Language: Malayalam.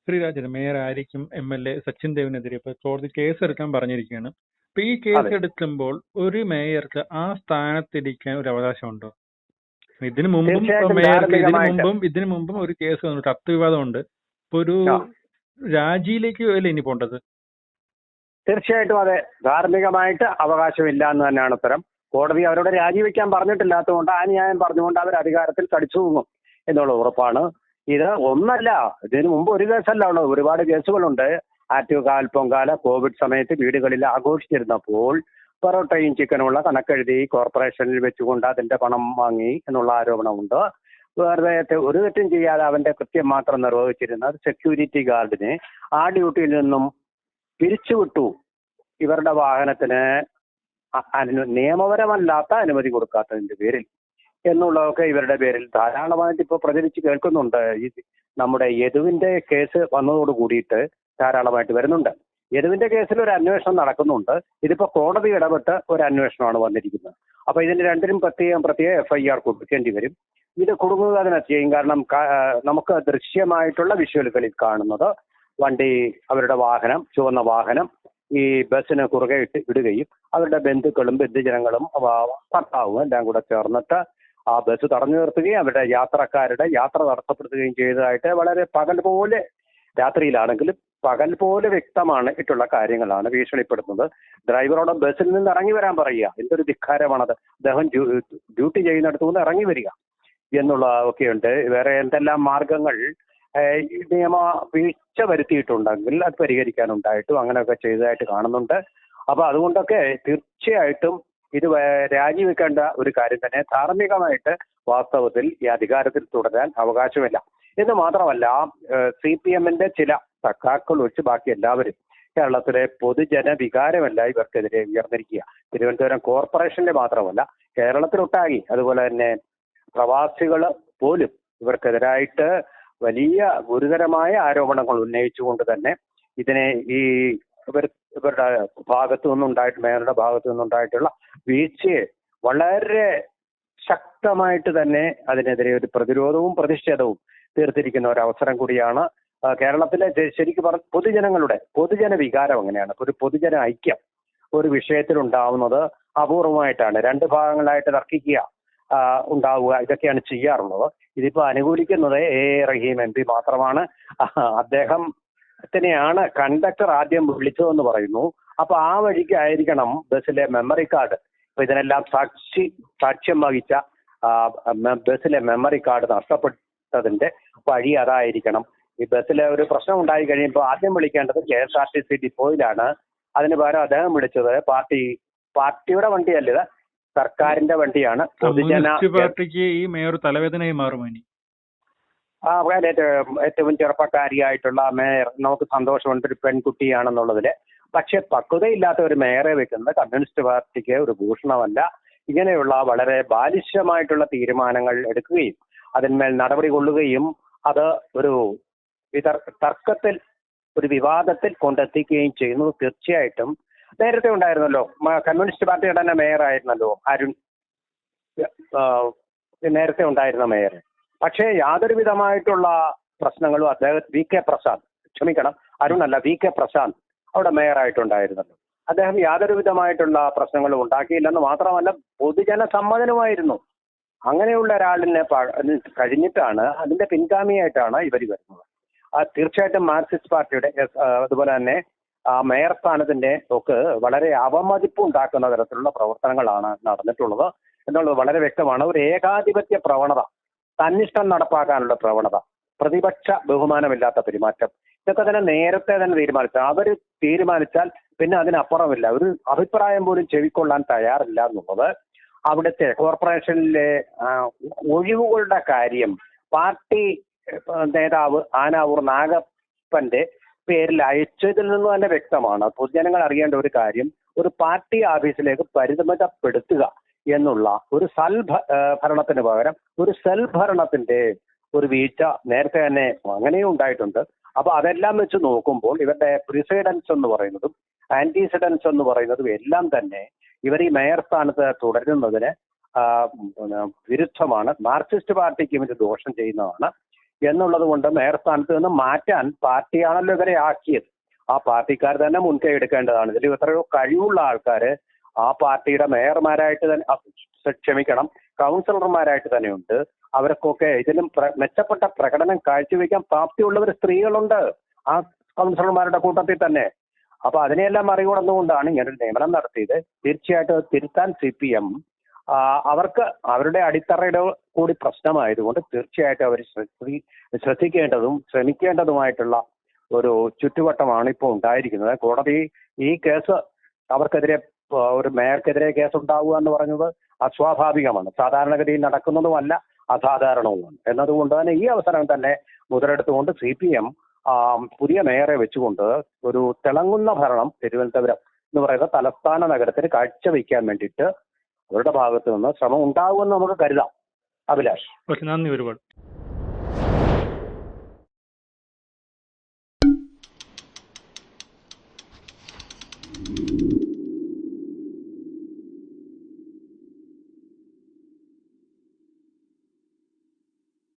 ശ്രീരാജന് മേയർ ആയിരിക്കും MLA സച്ചിൻ ദേവിനെതിരെ ഇപ്പൊ കോടതി കേസ് എടുക്കാൻ പറഞ്ഞിരിക്കുകയാണ്. അപ്പൊ ഈ കേസ് എടുക്കുമ്പോൾ ഒരു മേയർക്ക് ആ സ്ഥാനത്തിരിക്കാൻ ഒരു അവകാശമുണ്ടോ? ഇതിനു മുമ്പും മേയർക്ക് ഇതിനു മുമ്പും ഒരു കേസ് വന്നു, കത്ത് വിവാദമുണ്ട്. ഇപ്പൊ ഒരു രാജിയിലേക്ക് അല്ലേ ഇനി പോണ്ടത്? തീർച്ചയായിട്ടും അതെ, ധാർമ്മികമായിട്ട് അവകാശമില്ല എന്ന് തന്നെയാണ് ഉത്തരം. കോടതി അവരോട് രാജിവെക്കാൻ പറഞ്ഞിട്ടില്ലാത്തതുകൊണ്ട് ആ ന്യായം പറഞ്ഞുകൊണ്ട് അവർ അധികാരത്തിൽ കടിച്ചു തൂങ്ങും എന്നുള്ള ഉറപ്പാണ്. ഇത് ഒന്നല്ല, ഇതിനു മുമ്പ് ഒരു കേസല്ല ഉള്ളത്, ഒരുപാട് കേസുകളുണ്ട്. ആറ്റുകാൽ പൊങ്കാല കോവിഡ് സമയത്ത് വീടുകളിൽ ആഘോഷിച്ചിരുന്നപ്പോൾ പൊറോട്ടയും ചിക്കനുള്ള കണക്കെഴുതി കോർപ്പറേഷനിൽ വെച്ചുകൊണ്ട് അതിന്റെ പണം വാങ്ങി എന്നുള്ള ആരോപണമുണ്ട്. വെറുതെ ഒരു തെറ്റും ചെയ്യാതെ അവന്റെ കൃത്യം മാത്രം നിർവഹിച്ചിരുന്ന സെക്യൂരിറ്റി ഗാർഡിനെ ആ ഡ്യൂട്ടിയിൽ നിന്നും പിരിച്ചുവിട്ടു. ഇവരുടെ വാഹനത്തിന് നിയമപരമല്ലാത്ത അനുമതി കൊടുക്കാത്തതിന്റെ പേരിൽ എന്നുള്ളതൊക്കെ ഇവരുടെ പേരിൽ ധാരാളമായിട്ട് ഇപ്പോൾ പ്രചരിച്ച് കേൾക്കുന്നുണ്ട്. ഈ നമ്മുടെ യദുവിന്റെ കേസ് വന്നതോട് കൂടിയിട്ട് ധാരാളമായിട്ട് വരുന്നുണ്ട്. യദുവിന്റെ കേസിൽ ഒരു അന്വേഷണം നടക്കുന്നുണ്ട്. ഇതിപ്പോ കോടതി ഇടപെട്ട് ഒരു അന്വേഷണമാണ് വന്നിരിക്കുന്നത്. അപ്പൊ ഇതിന് രണ്ടിനും പ്രത്യേക FIR കൊടുക്കേണ്ടി വരും. ഇത് കുടുങ്ങുക തന്നെ ചെയ്യും. കാരണം നമുക്ക് ദൃശ്യമായിട്ടുള്ള വിഷ്വലുകളിൽ കാണുന്നത് വണ്ടി, അവരുടെ വാഹനം, ചുവന്ന വാഹനം ഈ ബസ്സിന് കുറുകെ ഇടുകയും അവരുടെ ബന്ധുക്കളും ബന്ധുജനങ്ങളും ഭർത്താവും എല്ലാം കൂടെ ചേർന്നിട്ട് ആ ബസ് തടഞ്ഞു നിർത്തുകയും അവരുടെ യാത്രക്കാരുടെ യാത്ര തടസ്സപ്പെടുത്തുകയും ചെയ്തതായിട്ട് വളരെ പകൽ പോലെ, രാത്രിയിലാണെങ്കിലും പകൽ പോലെ വ്യക്തമായിട്ടുള്ള കാര്യങ്ങളാണ് ഭീഷണിപ്പെടുത്തുന്നത്. ഡ്രൈവറോട് ബസ്സിൽ നിന്ന് ഇറങ്ങി വരാൻ പറയുക. എന്തൊരു ധിക്കാരമാണത്. അദ്ദേഹം ഡ്യൂട്ടി ചെയ്യുന്നിടത്തു നിന്ന് ഇറങ്ങി വരിക എന്നുള്ളതൊക്കെയുണ്ട്. വേറെ എന്തെല്ലാം മാർഗങ്ങൾ നിയമ വീഴ്ച വരുത്തിയിട്ടുണ്ടെങ്കിൽ അത് പരിഹരിക്കാനുണ്ടായിട്ടും അങ്ങനെയൊക്കെ ചെയ്തതായിട്ട് കാണുന്നുണ്ട്. അപ്പൊ അതുകൊണ്ടൊക്കെ തീർച്ചയായിട്ടും ഇത് രാജിവെക്കേണ്ട ഒരു കാര്യം തന്നെ. ധാർമ്മികമായിട്ട് വാസ്തവത്തിൽ ഈ അധികാരത്തിൽ തുടരാൻ അവകാശമില്ല എന്ന് മാത്രമല്ല, CPMന്റെ ചില സഖാക്കൾ ഒഴിച്ച് ബാക്കി എല്ലാവരും കേരളത്തിലെ പൊതുജന വികാരമല്ല ഇവർക്കെതിരെ ഉയർന്നിരിക്കുക. തിരുവനന്തപുരം കോർപ്പറേഷനിലെ മാത്രമല്ല, കേരളത്തിലൊട്ടാകെ അതുപോലെ തന്നെ പ്രവാസികൾ പോലും ഇവർക്കെതിരായിട്ട് വലിയ ഗുരുതരമായ ആരോപണങ്ങൾ ഉന്നയിച്ചുകൊണ്ട് തന്നെ ഇതിനെ ഈ ഇവരുടെ ഭാഗത്തു നിന്നുണ്ടായിട്ട്, മേയറുടെ ഭാഗത്തു നിന്നുണ്ടായിട്ടുള്ള വീഴ്ചയെ വളരെ ശക്തമായിട്ട് തന്നെ അതിനെതിരെ ഒരു പ്രതിരോധവും പ്രതിഷേധവും തീർത്തിരിക്കുന്ന ഒരു അവസരം കൂടിയാണ്. കേരളത്തിലെ ശരിക്കും പൊതുജന വികാരം അങ്ങനെയാണ്. ഒരു പൊതുജന ഐക്യം ഒരു വിഷയത്തിൽ ഉണ്ടാവുന്നത് അപൂർവമായിട്ടാണ്. രണ്ട് ഭാഗങ്ങളായിട്ട് തർക്കിക്കുക ഉണ്ടാവുക, ഇതൊക്കെയാണ് ചെയ്യാറുള്ളത്. ഇതിപ്പോ അനുകൂലിക്കുന്നത് റഹീം MP മാത്രമാണ്. അദ്ദേഹത്തിനെയാണ് കണ്ടക്ടർ ആദ്യം വിളിച്ചതെന്ന് പറയുന്നു. അപ്പൊ ആ വഴിക്ക് ആയിരിക്കണം ബസ്സിലെ മെമ്മറി കാർഡ്, ഇപ്പൊ ഇതിനെല്ലാം സാക്ഷ്യം വഹിച്ച ബസ്സിലെ മെമ്മറി കാർഡ് നഷ്ടപ്പെട്ടതിന്റെ വഴി അതായിരിക്കണം. ഈ ബസ്സിലെ ഒരു പ്രശ്നം ഉണ്ടായി കഴിയുമ്പോൾ ആദ്യം വിളിക്കേണ്ടത് KSRTC ഡിപ്പോയിലാണ്. അതിന് പകരം അദ്ദേഹം വിളിച്ചത് പാർട്ടിയുടെ വണ്ടിയല്ല, ഇത് സർക്കാരിന്റെ വണ്ടിയാണ്. പാർട്ടിക്ക് ഈ മേയർ തലവേദനയായി മാറും. ഏറ്റവും ചെറുപ്പക്കാരിയായിട്ടുള്ള മേയർ, നമുക്ക് സന്തോഷമുണ്ട്, ഒരു പെൺകുട്ടിയാണെന്നുള്ളതില്. പക്ഷെ പക്വതയില്ലാത്ത ഒരു മേയറെ വെക്കുന്നത് കമ്മ്യൂണിസ്റ്റ് പാർട്ടിക്ക് ഒരു ഭൂഷണമല്ല. ഇങ്ങനെയുള്ള വളരെ ബാലിശമായിട്ടുള്ള തീരുമാനങ്ങൾ എടുക്കുകയും അതിന്മേൽ നടപടി കൊള്ളുകയും അത് ഒരു തർക്കത്തിൽ, ഒരു വിവാദത്തിൽ കൊണ്ടെത്തിക്കുകയും ചെയ്യുന്നത് തീർച്ചയായിട്ടും നേരത്തെ ഉണ്ടായിരുന്നല്ലോ. കമ്മ്യൂണിസ്റ്റ് പാർട്ടിയുടെ തന്നെ മേയർ ആയിരുന്നല്ലോ അരുൺ, നേരത്തെ ഉണ്ടായിരുന്ന മേയർ. പക്ഷേ യാതൊരു വിധമായിട്ടുള്ള പ്രശ്നങ്ങളും അരുൺ അല്ല, VK പ്രശാന്ത് അവിടെ മേയറായിട്ടുണ്ടായിരുന്നല്ലോ. അദ്ദേഹം യാതൊരു വിധമായിട്ടുള്ള പ്രശ്നങ്ങളും ഉണ്ടാക്കിയില്ലെന്ന് മാത്രമല്ല പൊതുജന സമ്മതനുമായിരുന്നു. അങ്ങനെയുള്ള ഒരാളിനെ കഴിഞ്ഞിട്ടാണ്, അതിന്റെ പിൻഗാമിയായിട്ടാണ് ഇവർ വരുന്നത്. തീർച്ചയായിട്ടും മാർക്സിസ്റ്റ് പാർട്ടിയുടെ അതുപോലെ തന്നെ മേയർ സ്ഥാനത്തിന്റെ ഒക്കെ വളരെ അവമതിപ്പ് ഉണ്ടാക്കുന്ന തരത്തിലുള്ള പ്രവർത്തനങ്ങളാണ് നടന്നിട്ടുള്ളത് എന്നുള്ളത് വളരെ വ്യക്തമാണ്. ഒരു ഏകാധിപത്യ പ്രവണത, തന്നിഷ്ടം നടപ്പാക്കാനുള്ള പ്രവണത, പ്രതിപക്ഷ ബഹുമാനമില്ലാത്ത പെരുമാറ്റം, ഇതൊക്കെ തന്നെ നേരത്തെ തന്നെ തീരുമാനിച്ചു. അവർ തീരുമാനിച്ചാൽ പിന്നെ അതിനപ്പുറമില്ല. ഒരു അഭിപ്രായം പോലും ചെവിക്കൊള്ളാൻ തയ്യാറില്ല എന്നുള്ളത്. അവിടുത്തെ കോർപ്പറേഷനിലെ ഒഴിവുകളുടെ കാര്യം പാർട്ടി നേതാവ് ആനാവൂർ നാഗപ്പന്റെ പേരിൽ അയച്ചതിൽ നിന്ന് തന്നെ വ്യക്തമാണ്. പൊതുജനങ്ങൾ അറിയേണ്ട ഒരു കാര്യം, ഒരു പാർട്ടി ഓഫീസിലേക്ക് പരിമിതപ്പെടുത്തുക എന്നുള്ള ഒരു ഭരണത്തിന് പകരം ഒരു ഭരണത്തിന്റെ ഒരു വീഴ്ച നേരത്തെ തന്നെ അങ്ങനെയും ഉണ്ടായിട്ടുണ്ട്. അപ്പൊ അതെല്ലാം വെച്ച് നോക്കുമ്പോൾ ഇവരുടെ പ്രിസൈഡൻസ് എന്ന് പറയുന്നതും ആന്റിസിഡൻസ് എന്ന് പറയുന്നതും എല്ലാം തന്നെ ഇവർ ഈ മേയർ സ്ഥാനത്ത് തുടരുന്നതിന് വിരുദ്ധമാണ്. മാർക്സിസ്റ്റ് പാർട്ടിക്കും ഇത് ദോഷം ചെയ്യുന്നതാണ്. എന്നുള്ളത് കൊണ്ട് മേയർ സ്ഥാനത്ത് നിന്ന് മാറ്റാൻ പാർട്ടിയാണല്ലോ ഇവരെ ആക്കിയത്. ആ പാർട്ടിക്കാർ തന്നെ മുൻകൈ എടുക്കേണ്ടതാണ്. ഇതിൽ എത്രയോ കഴിവുള്ള ആൾക്കാർ ആ പാർട്ടിയുടെ മേയർമാരായിട്ട് തന്നെ ക്ഷമിക്കണം കൗൺസിലർമാരായിട്ട് തന്നെയുണ്ട്. അവർക്കൊക്കെ ഇതിലും മെച്ചപ്പെട്ട പ്രകടനം കാഴ്ചവെക്കാൻ പ്രാപ്തിയുള്ളവർ സ്ത്രീകളുണ്ട് ആ കൗൺസിലർമാരുടെ കൂട്ടത്തിൽ തന്നെ. അപ്പൊ അതിനെയെല്ലാം മറികടന്നുകൊണ്ടാണ് ഇങ്ങനൊരു നിയമനം നടത്തിയത്. തീർച്ചയായിട്ടും തിരുത്താൻ CPM അവർക്ക് അവരുടെ അടിത്തറയുടെ കൂടി പ്രശ്നമായതുകൊണ്ട് തീർച്ചയായിട്ടും അവർ ശ്രദ്ധിക്കേണ്ടതും ശ്രമിക്കേണ്ടതുമായിട്ടുള്ള ഒരു ചുറ്റുവട്ടമാണ് ഇപ്പോൾ ഉണ്ടായിരിക്കുന്നത്. കോടതി ഈ കേസ് അവർക്കെതിരെ ഒരു മേയർക്കെതിരെ കേസ് ഉണ്ടാവുക എന്ന് പറഞ്ഞത് അസ്വാഭാവികമാണ്, സാധാരണഗതിയിൽ നടക്കുന്നതുമല്ല, അസാധാരണവുമാണ്. എന്നതുകൊണ്ട് തന്നെ ഈ അവസരം തന്നെ മുതലെടുത്തുകൊണ്ട് CPM പുതിയ മേയറെ വെച്ചുകൊണ്ട് ഒരു തിളങ്ങുന്ന ഭരണം തിരുവനന്തപുരം എന്ന് പറയുന്ന തലസ്ഥാന നഗരത്തിന് കാഴ്ചവെക്കാൻ വേണ്ടിയിട്ട് അവരുടെ ഭാഗത്ത് നിന്ന് ശ്രമം ഉണ്ടാകുമെന്ന് നമുക്ക് കരുതാം. അഭിലാഷ്, നന്ദി ഒരുപാട്.